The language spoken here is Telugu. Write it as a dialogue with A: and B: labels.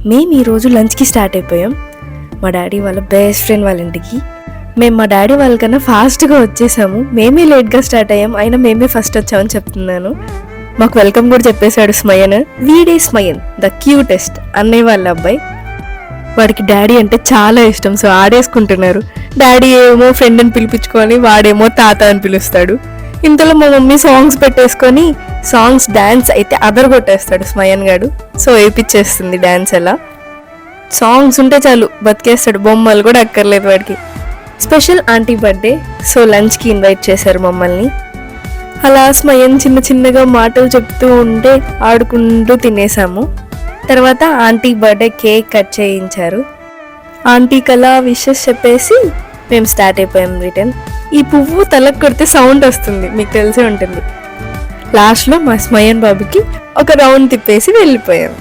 A: మేము ఈరోజు లంచ్కి స్టార్ట్ అయిపోయాం మా డాడీ వాళ్ళ బెస్ట్ ఫ్రెండ్ వాళ్ళ ఇంటికి. మేము మా డాడీ వాళ్ళకన్నా ఫాస్ట్గా వచ్చేసాము. మేమే లేట్గా స్టార్ట్ అయ్యాం, అయినా మేమే ఫస్ట్ వచ్చామని చెప్తున్నాను. మాకు వెల్కమ్ కూడా చెప్పేశాడు స్మయన్. వీడే స్మయన్, ద క్యూటెస్ట్ అన్నయ్య వాళ్ళ అబ్బాయి. వాడికి డాడీ అంటే చాలా ఇష్టం, సో ఆడేసుకుంటున్నారు. డాడీ ఏమో ఫ్రెండ్ అని పిలిపించుకొని వాడేమో తాత అని పిలుస్తాడు. ఇంతలో మా మమ్మీ సాంగ్స్ పెట్టేసుకొని సాంగ్స్ డ్యాన్స్ అయితే అదరగొట్టేస్తాడు స్మయన్ గాడు. సో వేయించేస్తుంది డ్యాన్స్. ఎలా సాంగ్స్ ఉంటే చాలు బతికేస్తాడు, బొమ్మలు కూడా అక్కర్లేదు వాడికి. స్పెషల్ ఆంటీ బర్త్డే, సో లంచ్కి ఇన్వైట్ చేశారు మమ్మల్ని. అలా స్మయన్ చిన్న చిన్నగా మాటలు చెప్తూ ఉంటే ఆడుకుంటూ తినేసాము. తర్వాత ఆంటీ బర్త్డే కేక్ కట్ చేయించారు. ఆంటీకి అలా విషెస్ చెప్పేసి మేము స్టార్ట్ అయిపోయాం రిటర్న్. ఈ పువ్వు తలకు కొడితే సౌండ్ వస్తుంది, మీకు తెలిసే ఉంటుంది. లాస్ట్లో మా స్మయన్ బాబుకి ఒక రౌండ్ తిప్పేసి వెళ్ళిపోయాం.